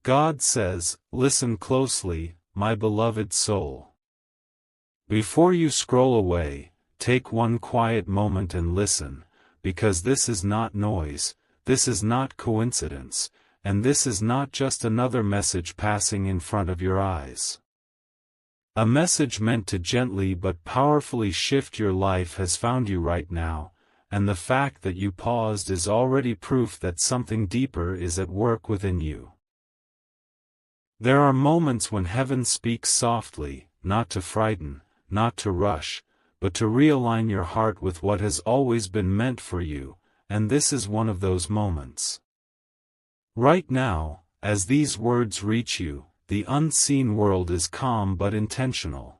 God says, listen closely, my beloved soul. Before you scroll away, take one quiet moment and listen, because this is not noise, this is not coincidence, and this is not just another message passing in front of your eyes. A message meant to gently but powerfully shift your life has found you right now, and the fact that you paused is already proof that something deeper is at work within you. There are moments when heaven speaks softly, not to frighten, not to rush, but to realign your heart with what has always been meant for you, and this is one of those moments. Right now, as these words reach you, the unseen world is calm but intentional.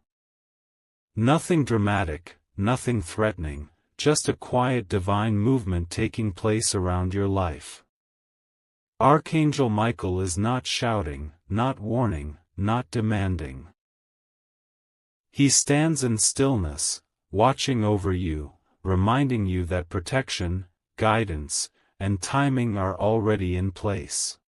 Nothing dramatic, nothing threatening, just a quiet divine movement taking place around your life. Archangel Michael is not shouting, not warning, not demanding. He stands in stillness, watching over you, reminding you that protection, guidance, and timing are already in place.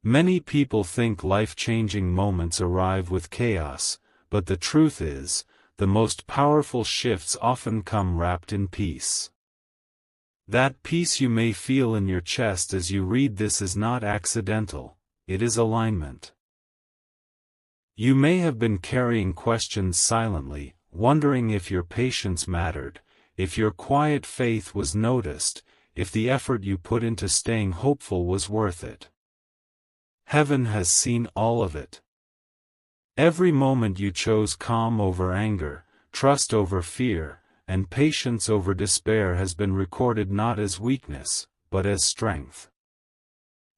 Many people think life-changing moments arrive with chaos, but the truth is, the most powerful shifts often come wrapped in peace. That peace you may feel in your chest as you read this is not accidental, it is alignment. You may have been carrying questions silently, wondering if your patience mattered, if your quiet faith was noticed, if the effort you put into staying hopeful was worth it. Heaven has seen all of it. Every moment you chose calm over anger, trust over fear, and patience over despair has been recorded not as weakness, but as strength.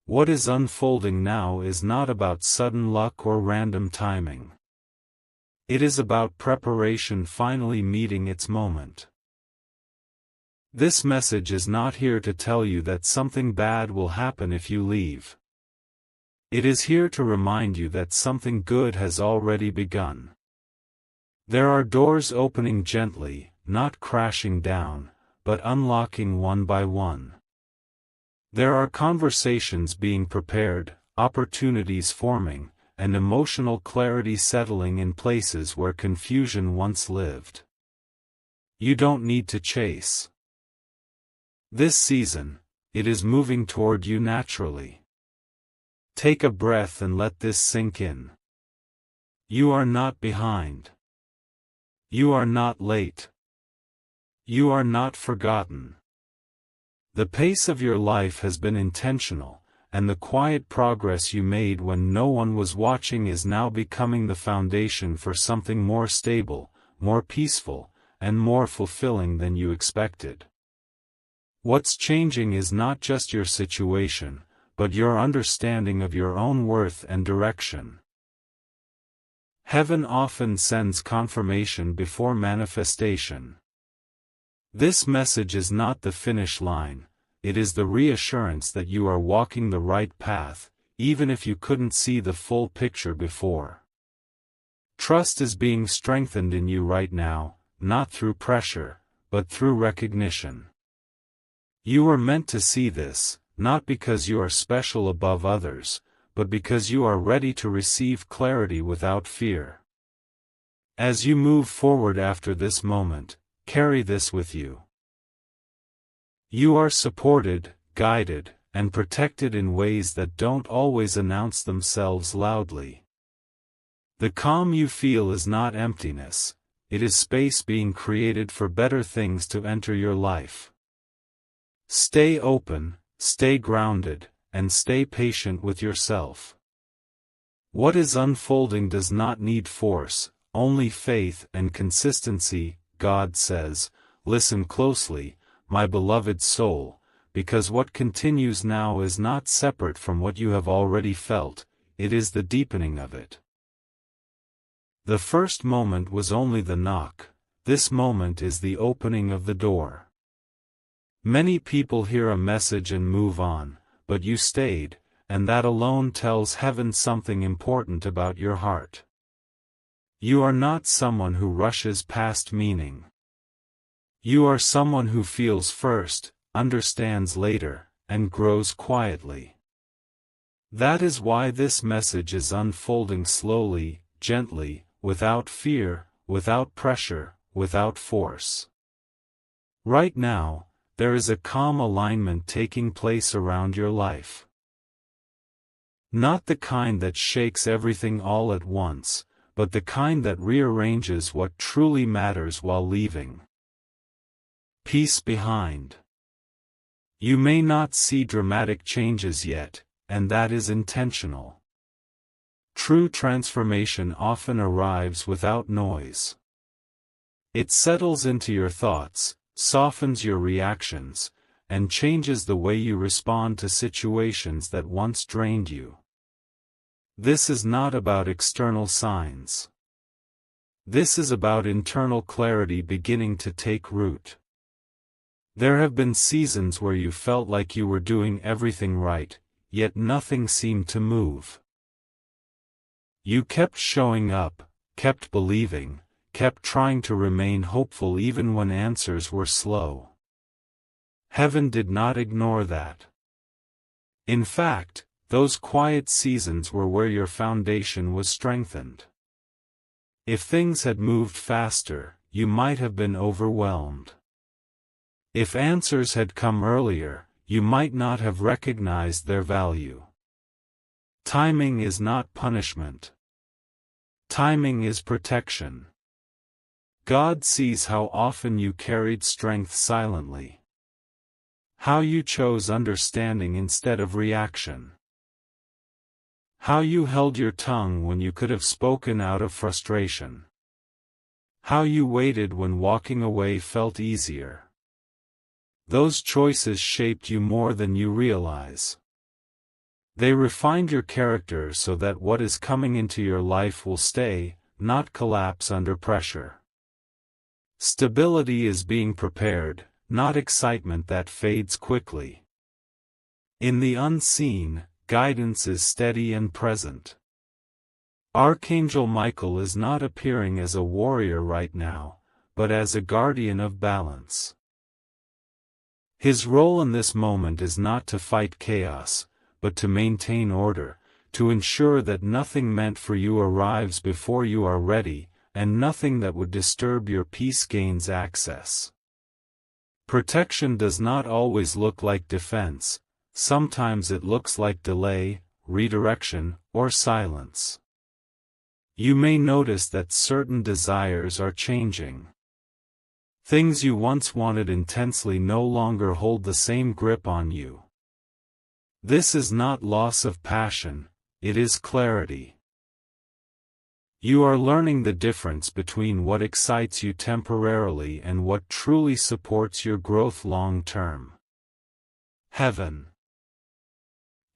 What is unfolding now is not about sudden luck or random timing. It is about preparation finally meeting its moment. This message is not here to tell you that something bad will happen if you leave. It is here to remind you that something good has already begun. There are doors opening gently, not crashing down, but unlocking one by one. There are conversations being prepared, opportunities forming, and emotional clarity settling in places where confusion once lived. You don't need to chase. This season, it is moving toward you naturally. Take a breath and let this sink in. You are not behind. You are not late. You are not forgotten. The pace of your life has been intentional, and the quiet progress you made when no one was watching is now becoming the foundation for something more stable, more peaceful, and more fulfilling than you expected. What's changing is not just your situation, but your understanding of your own worth and direction. Heaven often sends confirmation before manifestation. This message is not the finish line, it is the reassurance that you are walking the right path, even if you couldn't see the full picture before. Trust is being strengthened in you right now, not through pressure, but through recognition. You were meant to see this, not because you are special above others, but because you are ready to receive clarity without fear. As you move forward after this moment, carry this with you. You are supported, guided, and protected in ways that don't always announce themselves loudly. The calm you feel is not emptiness, it is space being created for better things to enter your life. Stay open, stay grounded, and stay patient with yourself. What is unfolding does not need force, only faith and consistency. God says, listen closely, my beloved soul, because what continues now is not separate from what you have already felt, it is the deepening of it. The first moment was only the knock, this moment is the opening of the door. Many people hear a message and move on, but you stayed, and that alone tells heaven something important about your heart. You are not someone who rushes past meaning. You are someone who feels first, understands later, and grows quietly. That is why this message is unfolding slowly, gently, without fear, without pressure, without force. Right now, there is a calm alignment taking place around your life. Not the kind that shakes everything all at once, but the kind that rearranges what truly matters while leaving peace behind. You may not see dramatic changes yet, and that is intentional. True transformation often arrives without noise. It settles into your thoughts, softens your reactions, and changes the way you respond to situations that once drained you. This is not about external signs. This is about internal clarity beginning to take root. There have been seasons where you felt like you were doing everything right, yet nothing seemed to move. You kept showing up, kept believing, kept trying to remain hopeful even when answers were slow. Heaven did not ignore that. In fact, those quiet seasons were where your foundation was strengthened. If things had moved faster, you might have been overwhelmed. If answers had come earlier, you might not have recognized their value. Timing is not punishment. Timing is protection. God sees how often you carried strength silently. How you chose understanding instead of reaction. How you held your tongue when you could have spoken out of frustration. How you waited when walking away felt easier. Those choices shaped you more than you realize. They refined your character so that what is coming into your life will stay, not collapse under pressure. Stability is being prepared, not excitement that fades quickly. In the unseen, guidance is steady and present. Archangel Michael is not appearing as a warrior right now, but as a guardian of balance. His role in this moment is not to fight chaos, but to maintain order, to ensure that nothing meant for you arrives before you are ready, and nothing that would disturb your peace gains access. Protection does not always look like defense, sometimes it looks like delay, redirection, or silence. You may notice that certain desires are changing. Things you once wanted intensely no longer hold the same grip on you. This is not loss of passion, it is clarity. You are learning the difference between what excites you temporarily and what truly supports your growth long term. Heaven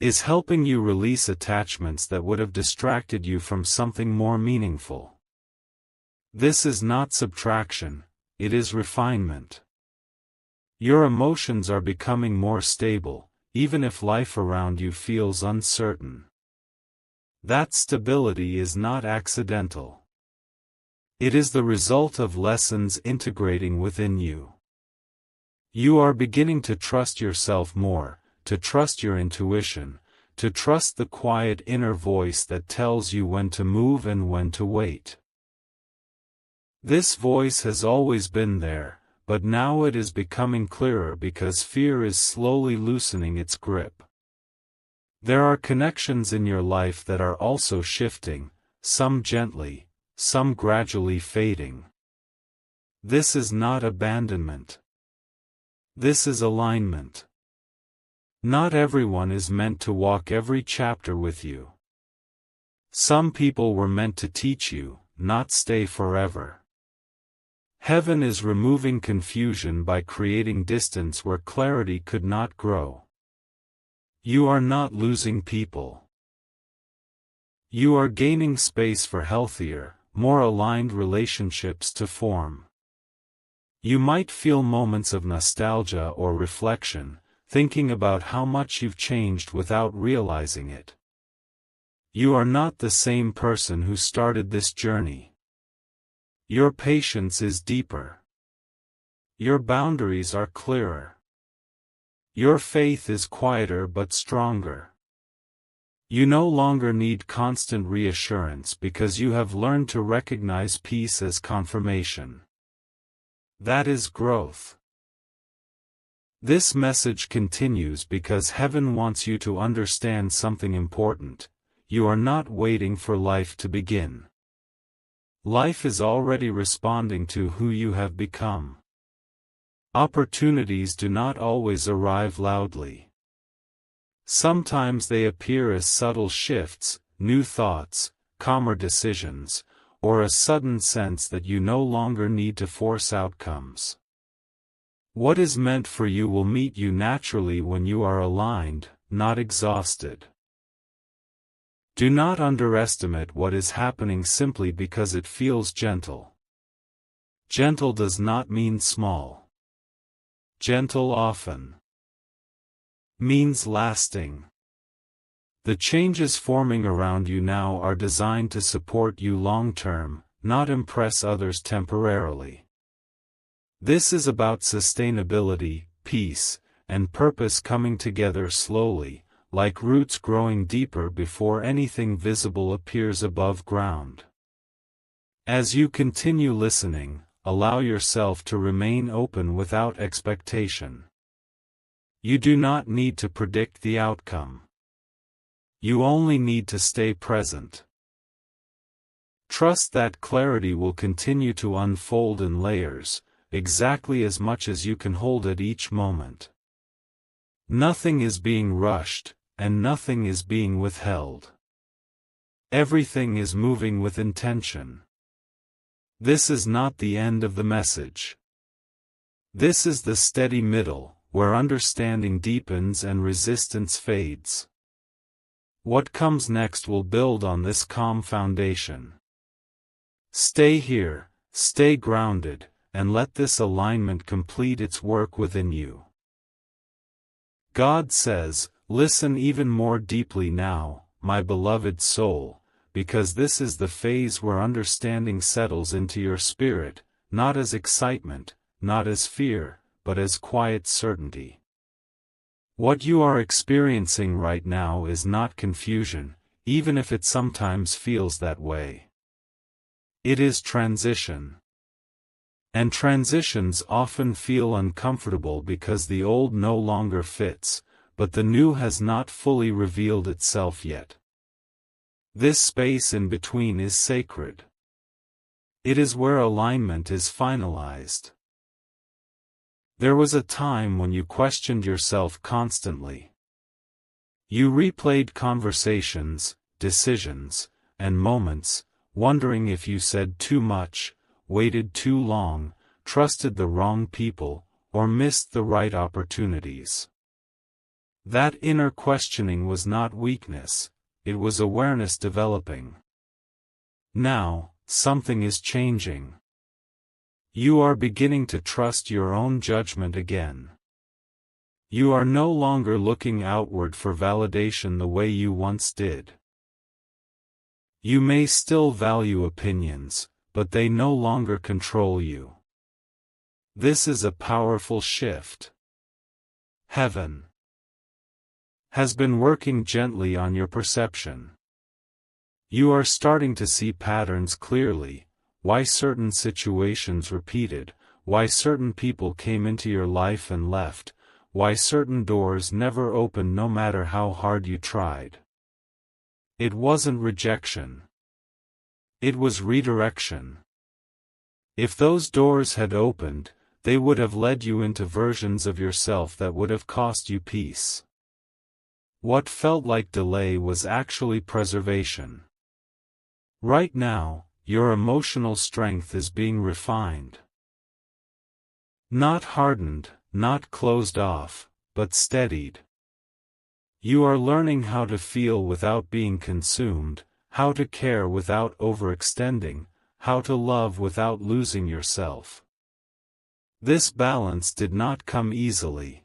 is helping you release attachments that would have distracted you from something more meaningful. This is not subtraction, it is refinement. Your emotions are becoming more stable, even if life around you feels uncertain. That stability is not accidental. It is the result of lessons integrating within you. You are beginning to trust yourself more, to trust your intuition, to trust the quiet inner voice that tells you when to move and when to wait. This voice has always been there, but now it is becoming clearer because fear is slowly loosening its grip. There are connections in your life that are also shifting, some gently, some gradually fading. This is not abandonment. This is alignment. Not everyone is meant to walk every chapter with you. Some people were meant to teach you, not stay forever. Heaven is removing confusion by creating distance where clarity could not grow. You are not losing people. You are gaining space for healthier, more aligned relationships to form. You might feel moments of nostalgia or reflection, thinking about how much you've changed without realizing it. You are not the same person who started this journey. Your patience is deeper. Your boundaries are clearer. Your faith is quieter but stronger. You no longer need constant reassurance because you have learned to recognize peace as confirmation. That is growth. This message continues because heaven wants you to understand something important. You are not waiting for life to begin. Life is already responding to who you have become. Opportunities do not always arrive loudly. Sometimes they appear as subtle shifts, new thoughts, calmer decisions, or a sudden sense that you no longer need to force outcomes. What is meant for you will meet you naturally when you are aligned, not exhausted. Do not underestimate what is happening simply because it feels gentle. Gentle does not mean small. Gentle often means lasting. The changes forming around you now are designed to support you long-term, not impress others temporarily. This is about sustainability, peace, and purpose coming together slowly, like roots growing deeper before anything visible appears above ground. As you continue listening, allow yourself to remain open without expectation. You do not need to predict the outcome. You only need to stay present. Trust that clarity will continue to unfold in layers, exactly as much as you can hold at each moment. Nothing is being rushed, and nothing is being withheld. Everything is moving with intention. This is not the end of the message. This is the steady middle, where understanding deepens and resistance fades. What comes next will build on this calm foundation. Stay here, stay grounded, and let this alignment complete its work within you. God says, listen even more deeply now, my beloved soul, because this is the phase where understanding settles into your spirit, not as excitement, not as fear, but as quiet certainty. What you are experiencing right now is not confusion, even if it sometimes feels that way. It is transition. And transitions often feel uncomfortable because the old no longer fits, but the new has not fully revealed itself yet. This space in between is sacred. It is where alignment is finalized. There was a time when you questioned yourself constantly. You replayed conversations, decisions, and moments, wondering if you said too much, waited too long, trusted the wrong people, or missed the right opportunities. That inner questioning was not weakness, it was awareness developing. Now, something is changing. You are beginning to trust your own judgment again. You are no longer looking outward for validation the way you once did. You may still value opinions, but they no longer control you. This is a powerful shift. Heaven has been working gently on your perception. You are starting to see patterns clearly, why certain situations repeated, why certain people came into your life and left, why certain doors never opened no matter how hard you tried. It wasn't rejection. It was redirection. If those doors had opened, they would have led you into versions of yourself that would have cost you peace. What felt like delay was actually preservation. Right now, your emotional strength is being refined. Not hardened, not closed off, but steadied. You are learning how to feel without being consumed, how to care without overextending, how to love without losing yourself. This balance did not come easily.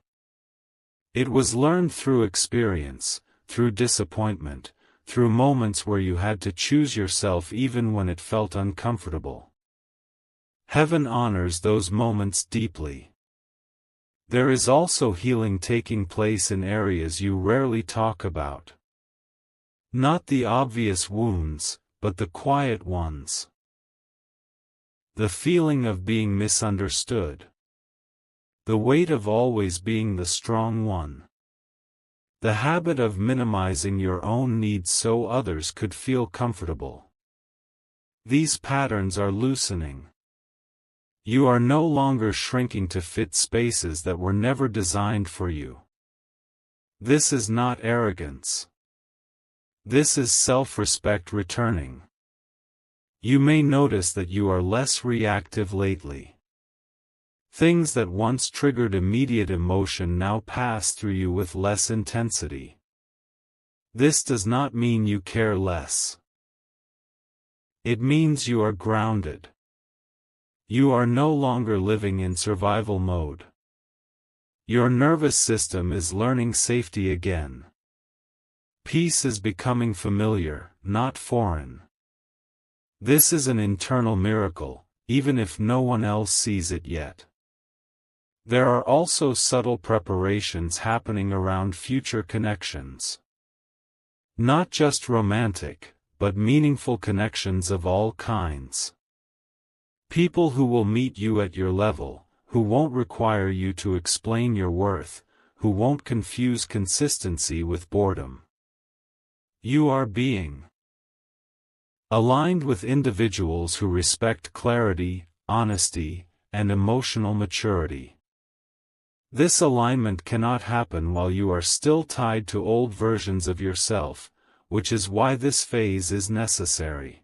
It was learned through experience, through disappointment, through moments where you had to choose yourself even when it felt uncomfortable. Heaven honors those moments deeply. There is also healing taking place in areas you rarely talk about. Not the obvious wounds, but the quiet ones. The feeling of being misunderstood. The weight of always being the strong one. The habit of minimizing your own needs so others could feel comfortable. These patterns are loosening. You are no longer shrinking to fit spaces that were never designed for you. This is not arrogance. This is self-respect returning. You may notice that you are less reactive lately. Things that once triggered immediate emotion now pass through you with less intensity. This does not mean you care less. It means you are grounded. You are no longer living in survival mode. Your nervous system is learning safety again. Peace is becoming familiar, not foreign. This is an internal miracle, even if no one else sees it yet. There are also subtle preparations happening around future connections. Not just romantic, but meaningful connections of all kinds. People who will meet you at your level, who won't require you to explain your worth, who won't confuse consistency with boredom. You are being aligned with individuals who respect clarity, honesty, and emotional maturity. This alignment cannot happen while you are still tied to old versions of yourself, which is why this phase is necessary.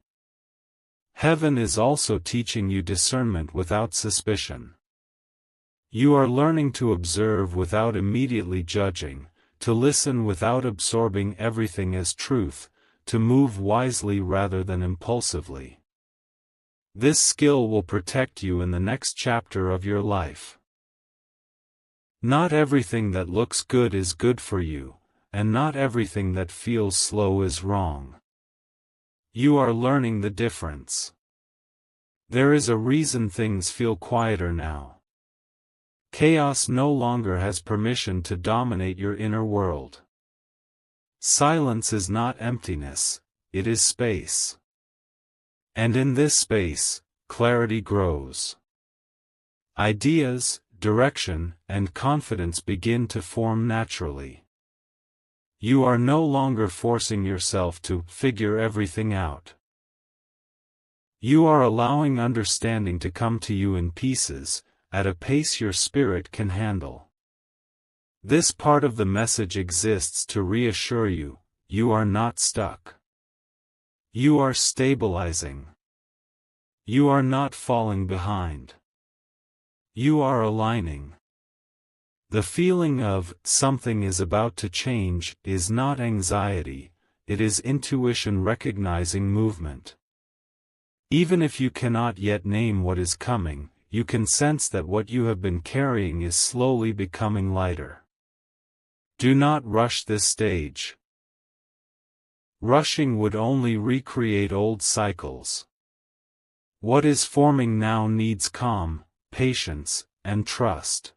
Heaven is also teaching you discernment without suspicion. You are learning to observe without immediately judging, to listen without absorbing everything as truth, to move wisely rather than impulsively. This skill will protect you in the next chapter of your life. Not everything that looks good is good for you, and not everything that feels slow is wrong. You are learning the difference. There is a reason things feel quieter now. Chaos no longer has permission to dominate your inner world. Silence is not emptiness, it is space. And in this space, clarity grows. Ideas, direction, and confidence begin to form naturally. You are no longer forcing yourself to figure everything out. You are allowing understanding to come to you in pieces, at a pace your spirit can handle. This part of the message exists to reassure you, you are not stuck. You are stabilizing. You are not falling behind. You are aligning. The feeling of something is about to change is not anxiety, it is intuition recognizing movement. Even if you cannot yet name what is coming, you can sense that what you have been carrying is slowly becoming lighter. Do not rush this stage. Rushing would only recreate old cycles. What is forming now needs calm, patience, and trust.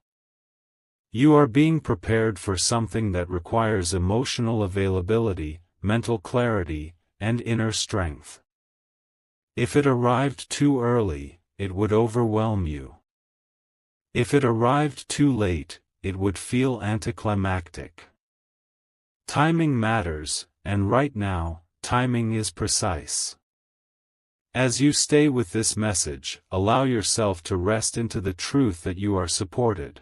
You are being prepared for something that requires emotional availability, mental clarity, and inner strength. If it arrived too early, it would overwhelm you. If it arrived too late, it would feel anticlimactic. Timing matters, and right now, timing is precise. As you stay with this message, allow yourself to rest into the truth that you are supported.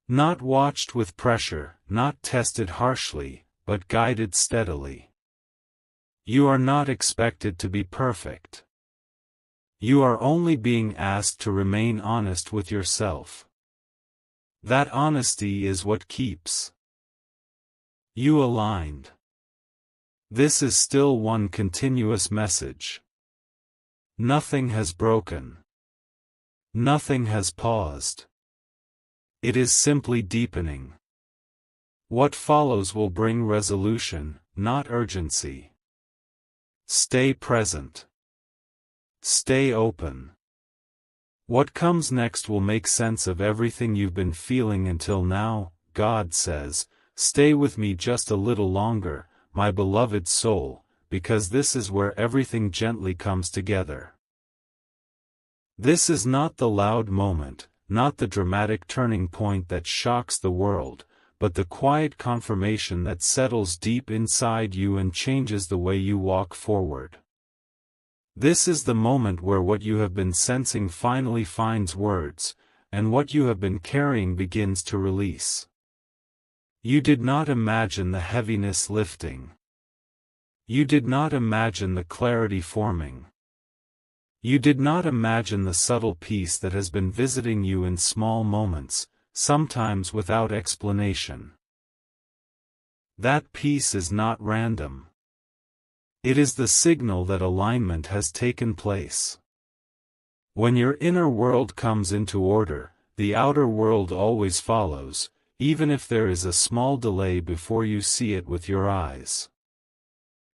Not watched with pressure, not tested harshly, but guided steadily. You are not expected to be perfect. You are only being asked to remain honest with yourself. That honesty is what keeps you aligned. This is still one continuous message. Nothing has broken. Nothing has paused. It is simply deepening. What follows will bring resolution, not urgency. Stay present. Stay open. What comes next will make sense of everything you've been feeling until now. God says, "Stay with me just a little longer, my beloved soul, because this is where everything gently comes together. This is not the loud moment, not the dramatic turning point that shocks the world, but the quiet confirmation that settles deep inside you and changes the way you walk forward. This is the moment where what you have been sensing finally finds words, and what you have been carrying begins to release. You did not imagine the heaviness lifting. You did not imagine the clarity forming. You did not imagine the subtle peace that has been visiting you in small moments, sometimes without explanation. That peace is not random. It is the signal that alignment has taken place. When your inner world comes into order, the outer world always follows, even if there is a small delay before you see it with your eyes.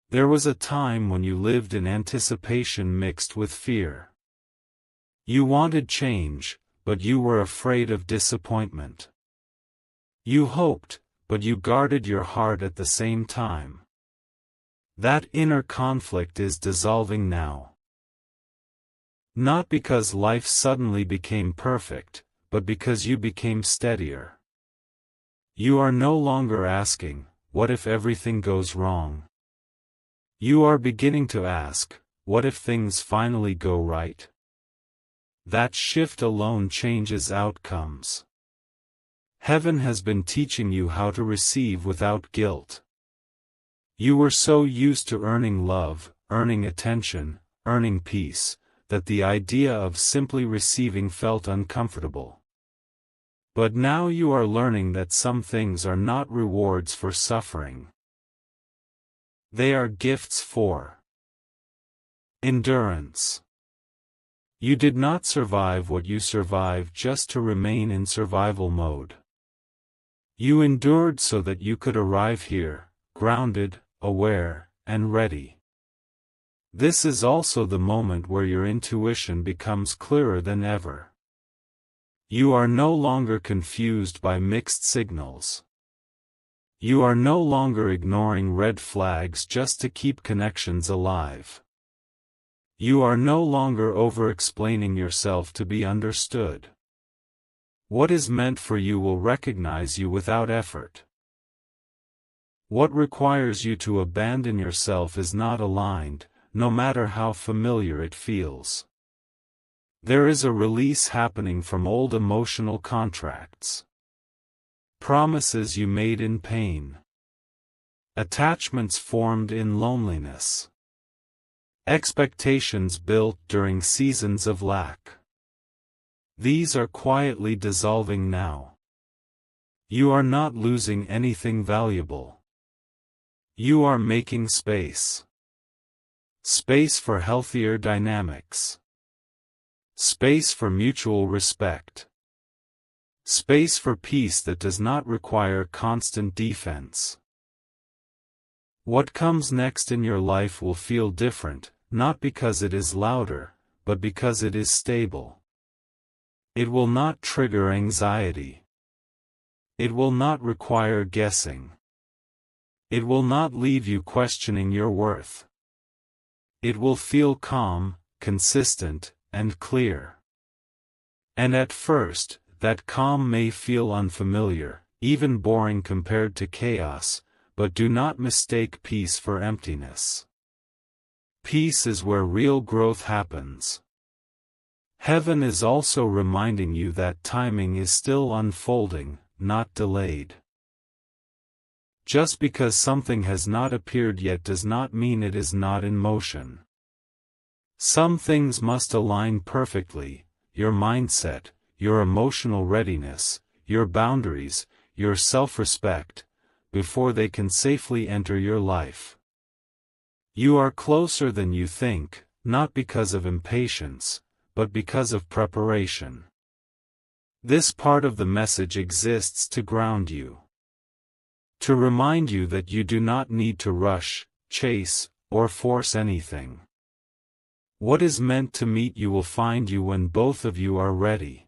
There was a time when you lived in anticipation mixed with fear. You wanted change, but you were afraid of disappointment. You hoped, but you guarded your heart at the same time. That inner conflict is dissolving now. Not because life suddenly became perfect, but because you became steadier. You are no longer asking, what if everything goes wrong? You are beginning to ask, what if things finally go right? That shift alone changes outcomes. Heaven has been teaching you how to receive without guilt. You were so used to earning love, earning attention, earning peace, that the idea of simply receiving felt uncomfortable. But now you are learning that some things are not rewards for suffering. They are gifts for endurance. You did not survive what you survived just to remain in survival mode. You endured so that you could arrive here, grounded, aware, and ready. This is also the moment where your intuition becomes clearer than ever. You are no longer confused by mixed signals. You are no longer ignoring red flags just to keep connections alive. You are no longer over-explaining yourself to be understood. What is meant for you will recognize you without effort. What requires you to abandon yourself is not aligned, no matter how familiar it feels. There is a release happening from old emotional contracts. Promises you made in pain. Attachments formed in loneliness. Expectations built during seasons of lack. These are quietly dissolving now. You are not losing anything valuable. You are making space. Space for healthier dynamics. Space for mutual respect. Space for peace that does not require constant defense. What comes next in your life will feel different, not because it is louder, but because it is stable. It will not trigger anxiety. It will not require guessing. It will not leave you questioning your worth. It will feel calm, consistent, and clear. And at first, that calm may feel unfamiliar, even boring compared to chaos, but do not mistake peace for emptiness. Peace is where real growth happens. Heaven is also reminding you that timing is still unfolding, not delayed. Just because something has not appeared yet does not mean it is not in motion. Some things must align perfectly: your mindset, your emotional readiness, your boundaries, your self-respect, before they can safely enter your life. You are closer than you think, not because of impatience, but because of preparation. This part of the message exists to ground you. To remind you that you do not need to rush, chase, or force anything. What is meant to meet you will find you when both of you are ready.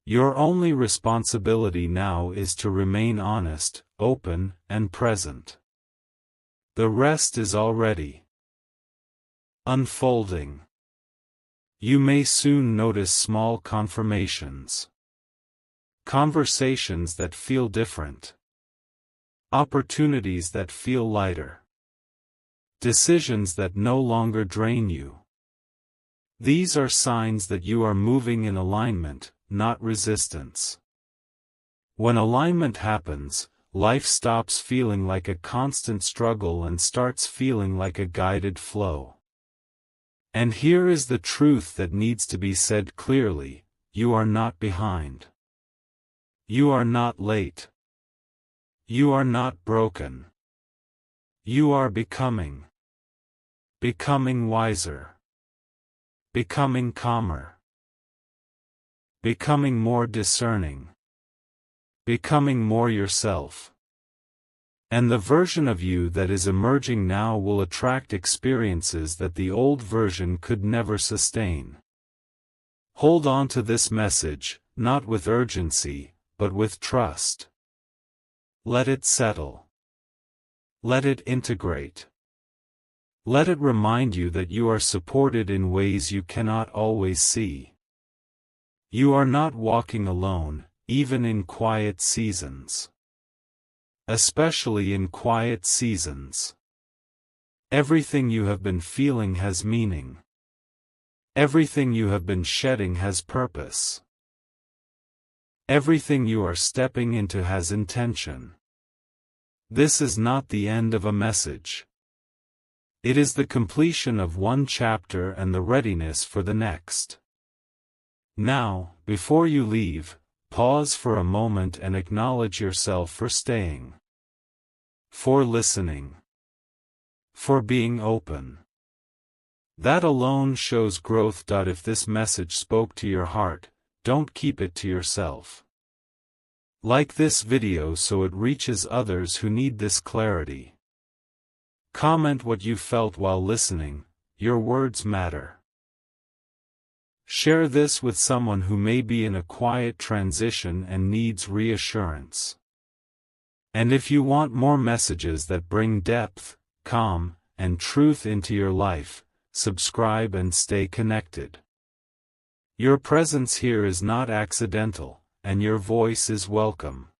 Your only responsibility now is to remain honest, open, and present. The rest is already unfolding. You may soon notice small confirmations. Conversations that feel different. Opportunities that feel lighter. Decisions that no longer drain you. These are signs that you are moving in alignment, not resistance. When alignment happens, life stops feeling like a constant struggle and starts feeling like a guided flow. And here is the truth that needs to be said clearly: you are not behind. You are not late. You are not broken. You are becoming. Becoming wiser. Becoming calmer. Becoming more discerning. Becoming more yourself. And the version of you that is emerging now will attract experiences that the old version could never sustain. Hold on to this message, not with urgency, but with trust. Let it settle. Let it integrate. Let it remind you that you are supported in ways you cannot always see. You are not walking alone, even in quiet seasons. Especially in quiet seasons. Everything you have been feeling has meaning. Everything you have been shedding has purpose. Everything you are stepping into has intention. This is not the end of a message. It is the completion of one chapter and the readiness for the next. Now, before you leave, pause for a moment and acknowledge yourself for staying. For listening. For being open. That alone shows growth. If this message spoke to your heart, don't keep it to yourself. Like this video so it reaches others who need this clarity. Comment what you felt while listening, your words matter. Share this with someone who may be in a quiet transition and needs reassurance. And if you want more messages that bring depth, calm, and truth into your life, subscribe and stay connected. Your presence here is not accidental, and your voice is welcome.